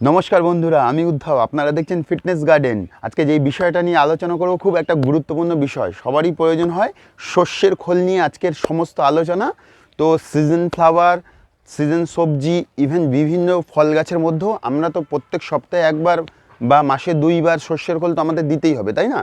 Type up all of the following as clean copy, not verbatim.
নমস্কার বন্ধুরা, আমি উদ্ধব। আপনারা দেখছেন ফিটনেস গার্ডেন। আজকে যেই বিষয়টা নিয়ে আলোচনা করব খুব একটা গুরুত্বপূর্ণ বিষয়, সবারই প্রয়োজন হয়। শস্যের খোল নিয়ে আজকের সমস্ত আলোচনা। তো সিজন ফ্লাওয়ার, সিজন সবজি, ইভেন বিভিন্ন ফল গাছের মধ্যেও আমরা তো প্রত্যেক সপ্তাহে একবার বা মাসে 2বার শস্যের খোল তো আমাদের দিতেই হবে, তাই না?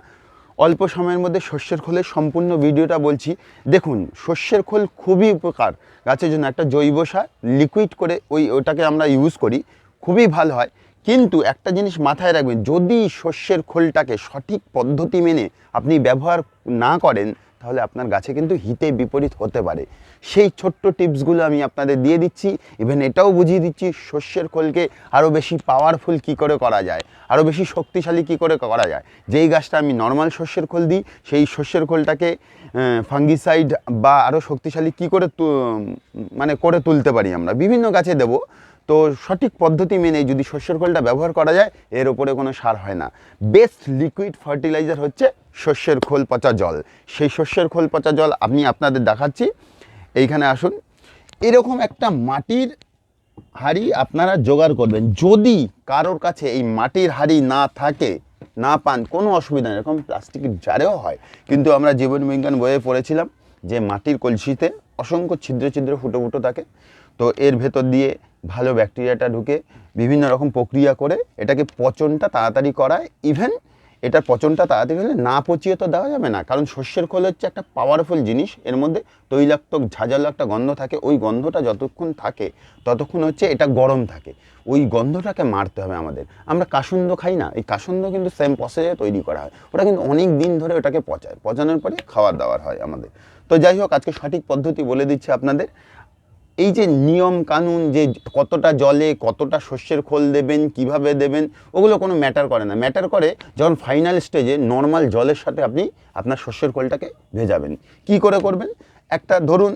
অল্প সময়ের মধ্যে শস্যের খোলের সম্পূর্ণ ভিডিওটা বলছি। দেখুন, শস্যের খোল খুবই উপকার গাছের জন্য। একটা জৈব সার লিকুইড করে ওটাকে আমরা ইউজ করি, খুবই ভালো হয়। কিন্তু একটা জিনিস মাথায় রাখবেন, যদি শস্যের খোলটাকে সঠিক পদ্ধতি মেনে আপনি ব্যবহার না করেন, তাহলে আপনার গাছে কিন্তু হিতে বিপরীত হতে পারে। সেই ছোট্ট টিপসগুলো আমি আপনাদের দিয়ে দিচ্ছি। ইভেন এটাও বুঝিয়ে দিচ্ছি শস্যের খোলকে আরও বেশি পাওয়ারফুল কী করে করা যায়, আরও বেশি শক্তিশালী কী করে করা যায়। যেই গাছটা আমি নর্মাল শস্যের খোল দিই, সেই শস্যের খোলটাকে ফাঙ্গিসাইড বা আরও শক্তিশালী কী করে করে তুলতে পারি আমরা, বিভিন্ন গাছে দেবো। তো সঠিক পদ্ধতি মেনে যদি শস্যের খোলটা ব্যবহার করা যায়, এর ওপরে কোনো সার হয় না। বেস্ট লিকুইড ফার্টিলাইজার হচ্ছে শস্যের খোল পচা জল। সেই শস্যের খোল পচা জল আমি আপনাদের দেখাচ্ছি। এইখানে আসুন। এরকম একটা মাটির হাঁড়ি আপনারা জোগাড় করবেন। যদি কারোর কাছে এই মাটির হাঁড়ি না থাকে, না পান, কোনো অসুবিধা নেই, এরকম প্লাস্টিকের জারেও হয়। কিন্তু আমরা জীবন বিজ্ঞান বইয়ে পড়েছিলাম যে মাটির কলসিতে অসংখ্য ছিদ্র ছিদ্র ফুটো ফুটো থাকে। তো এর ভেতর দিয়ে ভালো ব্যাকটেরিয়াটা ঢুকে বিভিন্ন রকম প্রক্রিয়া করে এটাকে পচনটা তাড়াতাড়ি করায়। ইভেন এটার পচনটা তাড়াতাড়ি হলে না পচিয়ে তো দেওয়া যাবে না, কারণ শস্যের খোল হচ্ছে একটা পাওয়ারফুল জিনিস। এর মধ্যে তৈলাক্ত ঝাঁঝালো একটা গন্ধ থাকে। ওই গন্ধটা যতক্ষণ থাকে ততক্ষণ হচ্ছে এটা গরম থাকে। ওই গন্ধটাকে মারতে হবে আমাদের। আমরা কাসুন্দ খাই না, এই কাসুন্দ কিন্তু সেম প্রসেসে তৈরি করা হয়। ওটা কিন্তু অনেক দিন ধরে ওটাকে পচায়, পচানোর পরে খাওয়ার দাওয়ার হয় আমাদের। তো যাই হোক, আজকে সঠিক পদ্ধতি বলে দিচ্ছে আপনাদের। এই যে নিয়ম কানুন, যে কতটা জলে কতটা শস্যের খোল দেবেন, কিভাবে দেবেন, ওগুলো কোনো ম্যাটার করে না। ম্যাটার করে যখন ফাইনাল স্টেজে নর্মাল জলের সাথে আপনি আপনার শস্যের খোলটাকে ভেজাবেন। কি করে করবেন? একটা ধরুন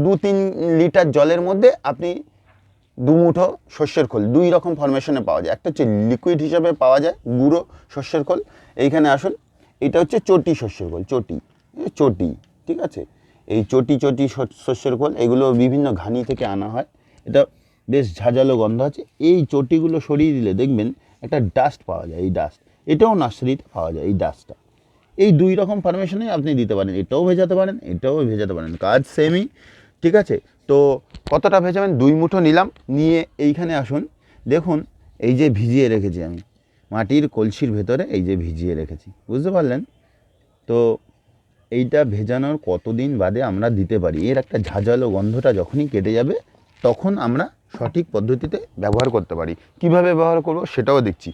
2-3 লিটার জলের মধ্যে আপনি 2 মুঠো শস্যের খোল, 2 রকম ফরমেশনে পাওয়া যায়। একটা হচ্ছে লিকুইড হিসাবে পাওয়া যায় গুঁড়ো শস্যের খোল। এইখানে আসুন, এটা হচ্ছে চটি শস্যের খোল, চটি চটি, ঠিক আছে? এই চটি চটি শস্যের খোল, এগুলো বিভিন্ন ঘানি থেকে আনা হয়। এটা বেশ ঝাঁঝালো গন্ধ আছে। এই চটিগুলো সরিয়ে দিলে দেখবেন একটা ডাস্ট পাওয়া যায়। এই ডাস্ট, এটাও নার্সারিতে পাওয়া যায়। এই ডাস্টটা এই 2 রকম ফরমেশনে আপনি দিতে পারেন। এটাও ভেজাতে পারেন, এটাও ভেজাতে পারেন, কাজ সেমই, ঠিক আছে? তো কতটা ভেজাবেন? 2 মুঠো নিলাম। নিয়ে এইখানে আসুন, দেখুন এই যে ভিজিয়ে রেখেছি আমি মাটির কলসির ভেতরে, এই যে ভিজিয়ে রেখেছি, বুঝতে পারলেন? তো এইটা ভেজানোর কতদিন বাদে আমরা দিতে পারি, এর একটা ঝাঁঝালো গন্ধটা যখনই কেটে যাবে, তখন আমরা সঠিক পদ্ধতিতে ব্যবহার করতে পারি। কিভাবে ব্যবহার করব সেটাও দেখছি।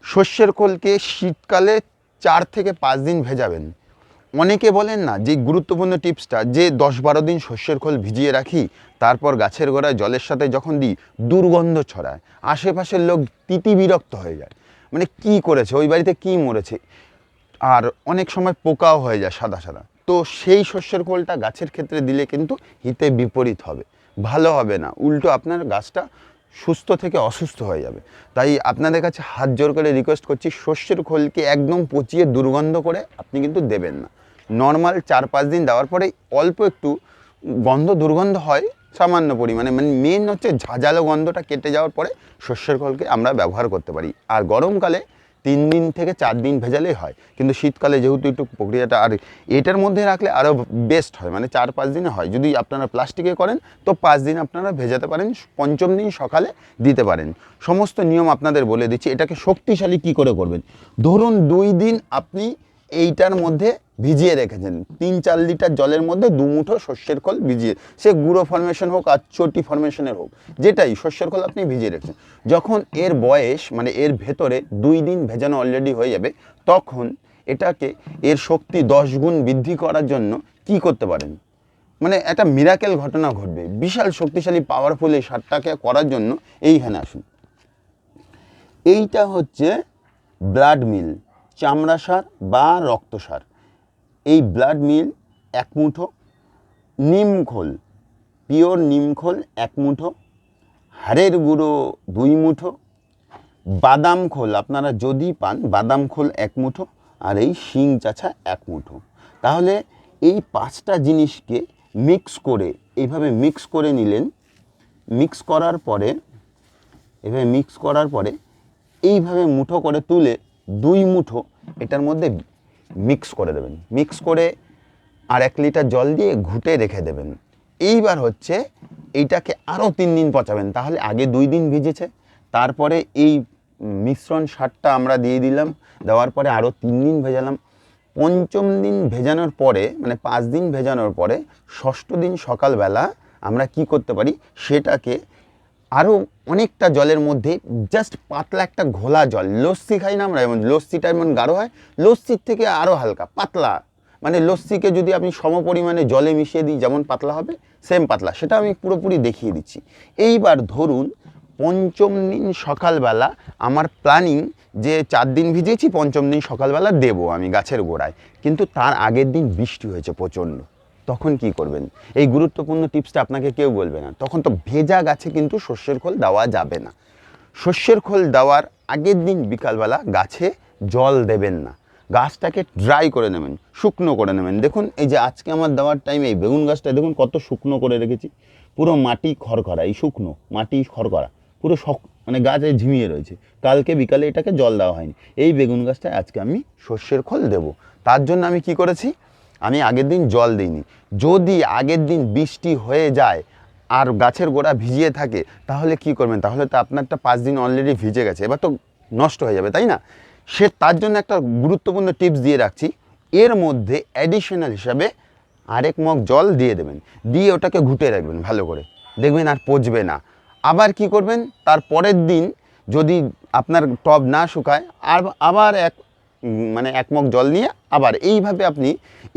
শস্যের খোলকে শীতকালে 4 থেকে 5 দিন ভেজাবেন। অনেকে বলেন না, যে গুরুত্বপূর্ণ টিপসটা, যে 10-12 দিন শস্যের খোল ভিজিয়ে রাখি, তারপর গাছের গোড়ায় জলের সাথে যখন দিই, দুর্গন্ধ ছড়ায়, আশেপাশের লোক তিতি বিরক্ত হয়ে যায়। মানে কি করেছে, ওই বাড়িতে কি মরেছে, আর অনেক সময় পোকাও হয়ে যায় সাদা সাদা। তো সেই শস্যের খোলটা গাছের ক্ষেত্রে দিলে কিন্তু হিতে বিপরীত হবে, ভালো হবে না, উল্টো আপনার গাছটা সুস্থ থেকে অসুস্থ হয়ে যাবে। তাই আপনাদের কাছে হাত জোর করে রিকোয়েস্ট করছি, শস্যের খোলকে একদম পচিয়ে দুর্গন্ধ করে আপনি কিন্তু দেবেন না। নর্মাল 4-5 দিন দেওয়ার পরে অল্প একটু গন্ধ দুর্গন্ধ হয় সামান্য পরিমাণে, মানে মেন হচ্ছে ঝাঁঝালো গন্ধটা কেটে যাওয়ার পরে শস্যের খোলকে আমরা ব্যবহার করতে পারি। আর গরমকালে 3 দিন থেকে 4 দিন ভেজালেই হয়। কিন্তু শীতকালে যেহেতু একটু প্রক্রিয়াটা, আর এটার মধ্যে রাখলে আরও বেস্ট হয়, মানে 4-5 দিনে হয়। যদি আপনারা প্লাস্টিকে করেন তো 5 দিন আপনারা ভেজাতে পারেন, 5ম দিন সকালে দিতে পারেন। সমস্ত নিয়ম আপনাদের বলে দিচ্ছি। এটাকে শক্তিশালী কি করে করবেন। ধরুন 2 দিন আপনি এইটার মধ্যে ভিজিয়ে রেখেছেন, 3-4 লিটার জলের মধ্যে 2 মুঠো শস্যের খোল ভিজিয়ে, সে গুঁড়ো ফরমেশন হোক আর চটি ফরমেশনের হোক, যেটাই শস্যের খোল আপনি ভিজিয়ে রেখেছেন, যখন এর বয়স, মানে এর ভেতরে 2 দিন ভেজানো অলরেডি হয়ে যাবে, তখন এটাকে এর শক্তি 10 গুণ বৃদ্ধি করার জন্য কি করতে পারেন, মানে একটা মিরাকেল ঘটনা ঘটবে। বিশাল শক্তিশালী পাওয়ারফুল এই সারটাকে করার জন্য এইখানে আসুন। এইটা হচ্ছে ব্লাড মিল, চামড়া সার বা রক্ত সার। এই ব্লাড মিল 1 মুঠো, নিম খোল, পিওর নিম খোল 1 মুঠো, হাড়ের গুঁড়ো 2 মুঠো, বাদাম খোল আপনারা যদি পান, বাদাম খোল 1 মুঠো, আর এই শিং চাছা 1 মুঠো। তাহলে এই 5টা জিনিসকে মিক্স করে, এইভাবে মিক্স করে নিলেন। মিক্স করার পরে, এভাবে মিক্স করার পরে এইভাবে মুঠো করে তুলে 2 মুঠো এটার মধ্যে মিক্স করে দেবেন। মিক্স করে আর 1 লিটার জল দিয়ে ঘুটে রেখে দেবেন। এইবার হচ্ছে এইটাকে আরও 3 দিন পচাবেন। তাহলে আগে 2 দিন ভিজেছে, তারপরে এই মিশ্রণ সারটা আমরা দিয়ে দিলাম, দেওয়ার পরে আরও 3 দিন ভেজালাম। 5ম দিন ভেজানোর পরে, মানে 5 দিন ভেজানোর পরে 6ষ্ঠ দিন সকালবেলা আমরা কি করতে পারি, সেটাকে আরও অনেকটা জলের মধ্যে জাস্ট পাতলা একটা ঘোলা জল, লস্যি খাই না আমরা, যেমন লস্যিটা এমন গাঢ় হয়, লস্যির থেকে আরও হালকা পাতলা, মানে লস্যিকে যদি আপনি সম পরিমাণে জলে মিশিয়ে দিই যেমন পাতলা হবে, সেম পাতলা, সেটা আমি পুরোপুরি দেখিয়ে দিচ্ছি। এইবার ধরুন 5ম দিন সকালবেলা আমার প্ল্যানিং যে 4 দিন ভিজিয়েছি, 5ম দিন সকালবেলা দেবো আমি গাছের গোড়ায়, কিন্তু তার আগের দিন বৃষ্টি হয়েছে প্রচণ্ড। তখন কি করবেন? এই গুরুত্বপূর্ণ টিপসটা আপনাকে কেউ বলবে না। তখন তো ভেজা গাছে কিন্তু সর্ষের খোল দেওয়া যাবে না। সর্ষের খোল দেওয়ার আগের দিন বিকালবেলা গাছে জল দেবেন না, গাছটাকে ড্রাই করে নেবেন, শুকনো করে নেবেন। দেখুন এই যে আজকে আমার দেওয়ার টাইমে এই বেগুন গাছটা দেখুন কত শুকনো করে রেখেছি, পুরো মাটি খড়খড়া, এই শুকনো মাটি খড়খড়া, পুরো মানে গাছে ঝিমিয়ে রয়েছে, কালকে বিকালে এটাকে জল দেওয়া হয়নি। এই বেগুন গাছটায় আজকে আমি সর্ষের খোল দেবো। তার জন্য আমি কি করেছি, আমি আগের দিন জল দিইনি। যদি আগের দিন বৃষ্টি হয়ে যায় আর গাছের গোড়া ভিজিয়ে থাকে, তাহলে কি করবেন? তাহলে তো আপনারটা 5 দিন অলরেডি ভিজে গেছে, এবার তো নষ্ট হয়ে যাবে, তাই না? তার জন্য একটা গুরুত্বপূর্ণ টিপস দিয়ে রাখছি, এর মধ্যে অ্যাডিশনাল হিসাবে আরেক মগ জল দিয়ে দেবেন, দিয়ে ওটাকে ঘুটে রাখবেন ভালো করে, দেখবেন আর পচবে না। আবার কি করবেন, তার পরের দিন যদি আপনার টব না শুকায় আবার মানে 1 মগ জল নিয়ে আবার এইভাবে আপনি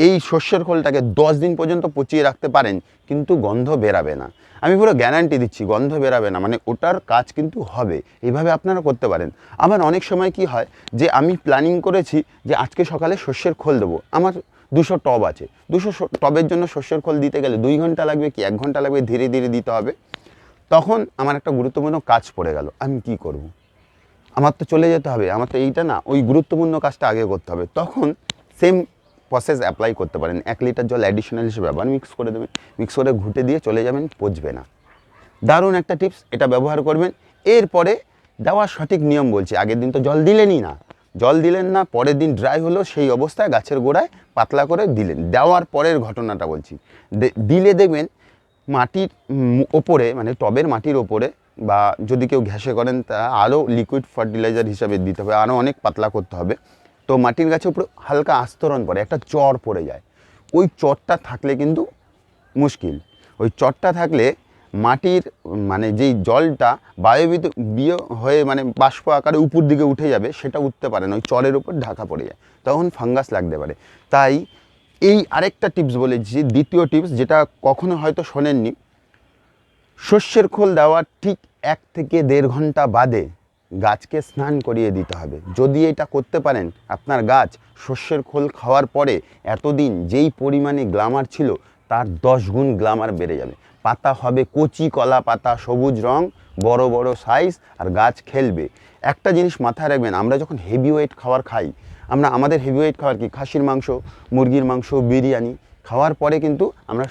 এই সর্ষের খোলটাকে 10 দিন পর্যন্ত পচিয়ে রাখতে পারেন, কিন্তু গন্ধ বেরাবে না। আমি পুরো গ্যারান্টি দিচ্ছি, গন্ধ বেরাবে না, মানে ওটার কাজ কিন্তু হবে। এইভাবে আপনারা করতে পারেন। আবার অনেক সময় কি হয় যে আমি প্ল্যানিং করেছি যে আজকে সকালে সর্ষের খোল দেবো, আমার 200 টব আছে, 200 টবের জন্য সর্ষের খোল দিতে গেলে 2 ঘন্টা লাগবে কি 1 ঘন্টা লাগবে, ধীরে ধীরে দিতে হবে। তখন আমার একটা গুরুত্বপূর্ণ কাজ পড়ে গেল, আমি কি করব? আমার তো চলে যেতে হবে, আমার তো এইটা না, ওই গুরুত্বপূর্ণ কাজটা আগে করতে হবে। তখন সেম প্রসেস অ্যাপ্লাই করতে পারেন। 1 লিটার জল অ্যাডিশনাল হিসেবে আবার মিক্স করে দেবেন, মিক্স করে ঘুটে দিয়ে চলে যাবেন, পচবে না। দারুণ একটা টিপস, এটা ব্যবহার করবেন। এরপরে দেওয়ার সঠিক নিয়ম বলছি, আগের দিন তো জল দিলেনই না, জল দিলেন না, পরের দিন ড্রাই হলো, সেই অবস্থায় গাছের গোড়ায় পাতলা করে দিলেন। দেওয়ার পরের ঘটনাটা বলছি, দিলে দেখবেন মাটির ওপরে, মানে টবের মাটির ওপরে, বা যদি কেউ ঘ্যাসে করেন তা আরও লিকুইড ফার্টিলাইজার হিসাবে দিতে হবে, আরও অনেক পাতলা করতে হবে। তো মাটির গাছের উপরে হালকা আস্তরণ পড়ে, একটা চর পড়ে যায়, ওই চরটা থাকলে কিন্তু মুশকিল। ওই চরটা থাকলে মাটির মানে যেই জলটা বায়বীয় হয়ে মানে বাষ্প আকারে উপর দিকে উঠে যাবে, সেটা উঠতে পারে না, ওই চরের উপর ঢাকা পড়ে যায়, তখন ফাঙ্গাস লাগতে পারে। তাই এই আরেকটা টিপস বলেছি, দ্বিতীয় টিপস, যেটা কখনো হয়তো শোনেননি, সর্ষের খোল দেওয়ার ঠিক 1 থেকে 1.5 ঘন্টা বাদে গাছকে স্নান করিয়ে দিতে হবে। যদি এটা করতে পারেন, আপনার গাছ সর্ষের খোল খাওয়ার পরে এতদিন যেই পরিমাণে গ্লামার ছিল তার 10 গুণ গ্লামার বেড়ে যাবে। পাতা হবে কচি কলা পাতা, সবুজ রং, বড় বড় সাইজ, আর গাছ খেলবে। একটা জিনিস মাথায় রাখবেন, আমরা যখন হেভি ওয়েট খাবার খাই, আমাদের হেভি ওয়েট খাবার কি, খাসির মাংস, মুরগির মাংস, বিরিয়ানি খাওয়ার পরে কিন্তু আমরা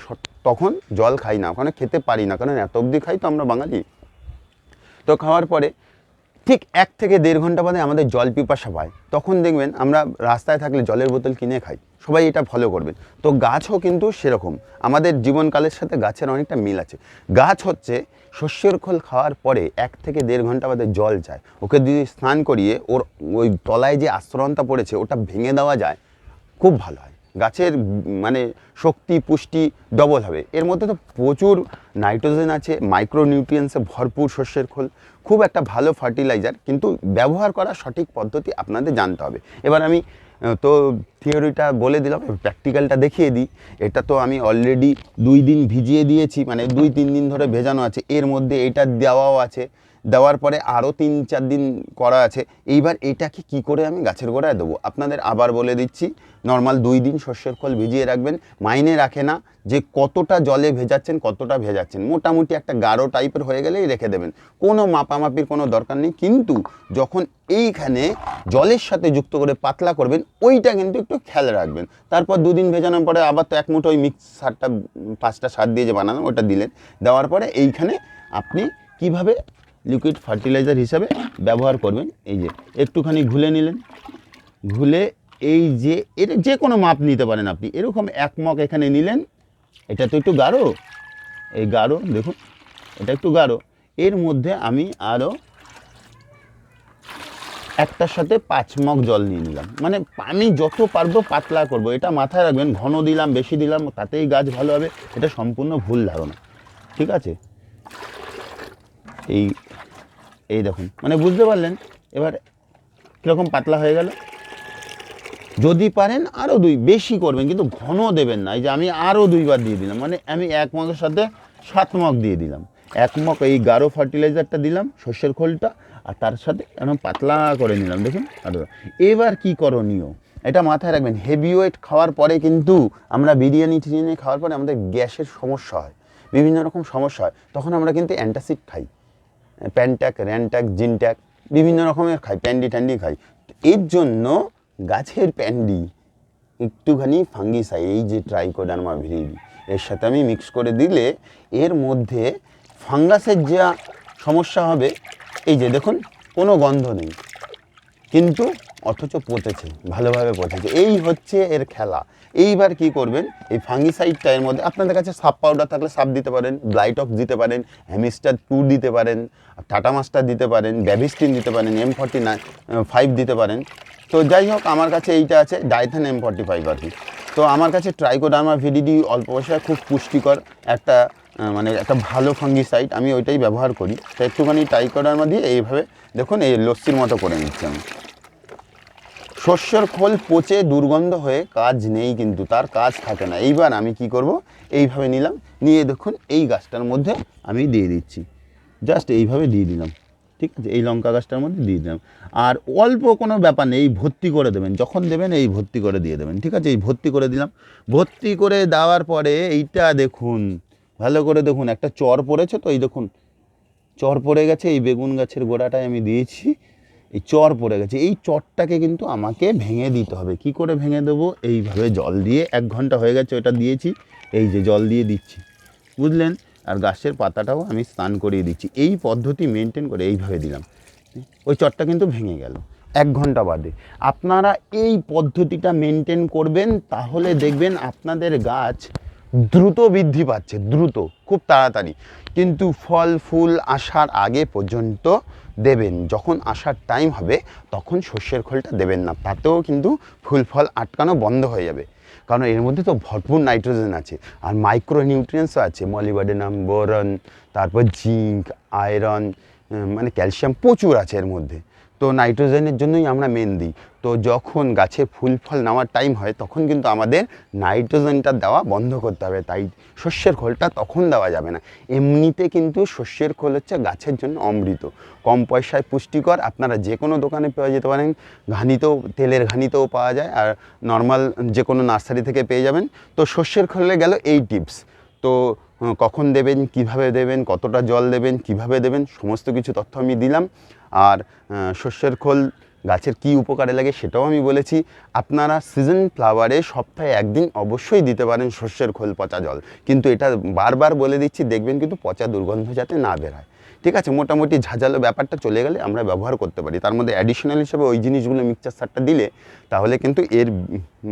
তখন জল খাই না, ওখানে খেতে পারি না, কারণ এত অবধি খাই তো আমরা বাঙালি। তো খাওয়ার পরে ঠিক 1 থেকে 1.5 ঘন্টা বাদে আমাদের জল পিপাসা পায়, তখন দেখবেন আমরা রাস্তায় থাকলে জলের বোতল কিনে খাই, সবাই এটা ফলো করবেন। তো গাছও কিন্তু সেরকম, আমাদের জীবনকালের সাথে গাছের অনেকটা মিল আছে। গাছ হচ্ছে সর্ষের খোল খাওয়ার পরে 1 থেকে 1.5 ঘন্টা বাদে জল চায়, ওকে যদি স্নান করিয়ে ওর ওই তলায় যে আস্তরণটা পড়েছে ওটা ভেঙে দেওয়া যায়, খুব ভালো হয়, গাছের মানে শক্তি পুষ্টি ডবল হবে। এর মধ্যে তো প্রচুর নাইট্রোজেন আছে, মাইক্রোনিউট্রিয়েন্টসে ভরপুর সর্ষের খোল, খুব একটা ভালো ফার্টিলাইজার, কিন্তু ব্যবহার করার সঠিক পদ্ধতি আপনাদের জানতে হবে। এবার আমি তো থিওরিটা বলে দিলাম, প্র্যাকটিক্যালটা দেখিয়ে দিই। এটা তো আমি অলরেডি 2 দিন ভিজিয়ে দিয়েছি, মানে 2-3 দিন ধরে ভেজানো আছে, এর মধ্যে এটা দেওয়াও আছে, দেওয়ার পরে আরও 3-4 দিন করা আছে। এইবার এটাকে কি করে আমি গাছের গোড়ায় দেবো আপনাদের আবার বলে দিচ্ছি। নর্মাল 2 দিন সর্ষের খোল ভিজিয়ে রাখবেন, মাইনে রাখে না যে কতটা জলে ভেজাচ্ছেন, কতটা ভেজাচ্ছেন, মোটামুটি একটা গাঢ় টাইপের হয়ে গেলেই রেখে দেবেন, কোনো মাপামাপির কোনো দরকার নেই। কিন্তু যখন এইখানে জলের সাথে যুক্ত করে পাতলা করবেন, ওইটা কিন্তু একটু খেয়াল রাখবেন। তারপর 2 দিন ভেজানোর পরে আবার তো 1 মুঠো ওই মিক্স সারটা 5টা সার দিয়ে যে বানানো ওটা দিলেন, দেওয়ার পরে এইখানে আপনি কিভাবে লিকুইড ফার্টিলাইজার হিসাবে ব্যবহার করবেন। এই যে একটুখানি ঘুলে নিলেন, ঘুলে এই যে এর যে কোনো মাপ নিতে পারেন আপনি, এরকম 1 মগ এখানে নিলেন। এটা তো একটু গাঢ়, এই গাঢ় দেখুন, এটা একটু গাঢ়। এর মধ্যে আমি আরও একটার সাথে 5 মগ জল নিয়ে নিলাম। মানে আমি যত পারবো পাতলা করব, এটা মাথায় রাখবেন। ঘন দিলাম বেশি দিলাম তাতেই গাছ ভালো হবে, এটা সম্পূর্ণ ভুল ধারণা, ঠিক আছে? এই এই দেখুন, মানে বুঝতে পারলেন এবার কীরকম পাতলা হয়ে গেল। যদি পারেন আরও বেশি করবেন, কিন্তু ঘন দেবেন না। এই যে আমি আরও 2বার দিয়ে দিলাম, মানে আমি 1 মগের সাথে 7 মগ দিয়ে দিলাম। 1 মগ এই গাঢ় ফার্টিলাইজারটা দিলাম, সর্ষের খোলটা, আর তার সাথে একদম পাতলা করে নিলাম দেখুন। আর এবার কী করণীয় এটা মাথায় রাখবেন। হেভি ওয়েট খাওয়ার পরে কিন্তু আমরা বিরিয়ানি টিরিয়ানি খাওয়ার পরে আমাদের গ্যাসের সমস্যা হয়, বিভিন্ন রকম সমস্যা হয়, তখন আমরা কিন্তু অ্যান্টাসিড খাই, প্যানট্যাক, র্যানট্যাক, জিনট্যাক, বিভিন্ন রকমের খাই, প্যান্ডি ট্যান্ডি খাই। এর জন্য গাছের প্যান্ডি একটুখানি ফাঙ্গিসাইড, এই যে ট্রাইকোডার্মা ভিরিডি, এর সাথে আমি মিক্স করে দিলে এর মধ্যে ফাঙ্গাসের যা সমস্যা হবে, এই যে দেখুন কোনো গন্ধ নেই, কিন্তু অথচ পচেছে, ভালোভাবে পচেছে। এই হচ্ছে এর খেলা। এইবার কি করবেন, এই ফাঙ্গিসাইডটা এর মধ্যে আপনাদের কাছে সাপ পাউডার থাকলে সাপ দিতে পারেন, ব্লাইটক্স দিতে পারেন, হ্যামিস্টার 2 দিতে পারেন, টাটা মাস্টার দিতে পারেন, ব্যাভিস্টিন দিতে পারেন, M45 দিতে পারেন। তো যাই হোক, আমার কাছে এইটা আছে, ডাইথান M45 আর কি। তো আমার কাছে ট্রাইকোডার্মা ভিরিডি অল্প পয়সায় খুব পুষ্টিকর একটা মানে একটা ভালো ফাঙ্গিসাইড, আমি ওইটাই ব্যবহার করি। তো একটুখানি ট্রাইকোডার্মা দিয়ে এইভাবে দেখুন এই লস্যির মতো করে নিচ্ছি আমি। শস্যের খোল পচে দুর্গন্ধ হয়ে কাজ নেই, কিন্তু তার কাজ থাকে না। এইবার আমি কি করব, এইভাবে নিলাম, নিয়ে দেখুন এই গাছটার মধ্যে আমি দিয়ে দিচ্ছি, জাস্ট এইভাবে দিয়ে দিলাম, ঠিক আছে? এই লঙ্কা গাছটার মধ্যে দিয়ে দিলাম। আর অল্প কোনো ব্যাপার নেই, এই ভর্তি করে দেবেন, যখন দেবেন এই ভর্তি করে দিয়ে দেবেন, ঠিক আছে? এই ভর্তি করে দিলাম। ভর্তি করে দেওয়ার পরে এইটা দেখুন, ভালো করে দেখুন, একটা চর পড়েছে তো, এই দেখুন চর পড়ে গেছে, এই বেগুন গাছের গোড়াটায় আমি দিয়েছি, এই চর পড়ে গেছে। এই চরটাকে কিন্তু আমাকে ভেঙে দিতে হবে। কি করে ভেঙে দেবো, এইভাবে জল দিয়ে, 1 ঘন্টা হয়ে গেছে ওটা দিয়েছি, এই যে জল দিয়ে দিচ্ছি, বুঝলেন? আর গাছের পাতাটাও আমি স্নান করিয়ে দিচ্ছি। এই পদ্ধতি মেনটেন করে এইভাবে দিলাম, ওই চরটা কিন্তু ভেঙে গেল 1 ঘন্টা বাদে। আপনারা এই পদ্ধতিটা মেনটেন করবেন, তাহলে দেখবেন আপনাদের গাছ দ্রুত বৃদ্ধি পাচ্ছে, দ্রুত, খুব তাড়াতাড়ি। কিন্তু ফল ফুল আসার আগে পর্যন্ত দেবেন, যখন আসার টাইম হবে তখন সর্ষের খোলটা দেবেন না, তাতেও কিন্তু ফুল ফল আটকানো বন্ধ হয়ে যাবে। কারণ এর মধ্যে তো ভরপুর নাইট্রোজেন আছে, আর মাইক্রো নিউট্রিয়েন্টসও আছে, মলিবডেনাম, বোরন, তারপর জিঙ্ক, আয়রন, মানে ক্যালসিয়াম প্রচুর আছে এর মধ্যে। তো নাইট্রোজেনের জন্যই আমরা মেন দিই। তো যখন গাছে ফুল ফল নেওয়ার টাইম হয় তখন কিন্তু আমাদের নাইট্রোজেনটা দেওয়া বন্ধ করতে হবে, তাই শস্যের খোলটা তখন দেওয়া যাবে না। এমনিতে কিন্তু শস্যের খোল হচ্ছে গাছের জন্য অমৃত, কম পয়সায় পুষ্টিকর। আপনারা যে কোনো দোকানে পেয়ে যেতে পারেন, ঘানিতেও, তেলের ঘানিতেও পাওয়া যায়, আর নর্মাল যে কোনো নার্সারি থেকে পেয়ে যাবেন। তো শস্যের খোলে গেল এই টিপস। তো কখন দেবেন, কিভাবে দেবেন, কতটা জল দেবেন, কিভাবে দেবেন, সমস্ত কিছু তথ্য আমি দিলাম। আর শস্যের খোল গাছের কী উপকারে লাগে সেটাও আমি বলেছি। আপনারা সিজন ফ্লাওয়ারে সপ্তাহে 1 দিন অবশ্যই দিতে পারেন শস্যের খোল পচা জল, কিন্তু এটা বারবার বলে দিচ্ছি, দেখবেন কিন্তু পচা দুর্গন্ধ যাতে না বেরোয়, ঠিক আছে? মোটামুটি ঝাঁঝালো ব্যাপারটা চলে গেলে আমরা ব্যবহার করতে পারি। তার মধ্যে অ্যাডিশনাল হিসেবে ওই জিনিসগুলো মিক্সচার সারটা দিলে তাহলে কিন্তু এর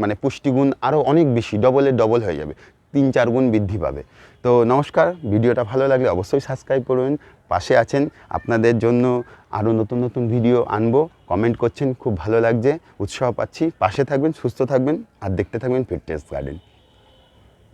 মানে পুষ্টিগুণ আরও অনেক বেশি, ডবলের ডবল হয়ে যাবে, 3-4 গুণ বৃদ্ধি পাবে। তো নমস্কার, ভিডিওটা ভালো লাগলে অবশ্যই সাবস্ক্রাইব করবেন, পাশে আছেন, আপনাদের জন্য আরও নতুন নতুন ভিডিও আনবো। কমেন্ট করছেন, খুব ভালো লাগছে, উৎসাহ পাচ্ছি। পাশে থাকবেন, সুস্থ থাকবেন, আর দেখতে থাকবেন ফিটনেস গার্ডেন।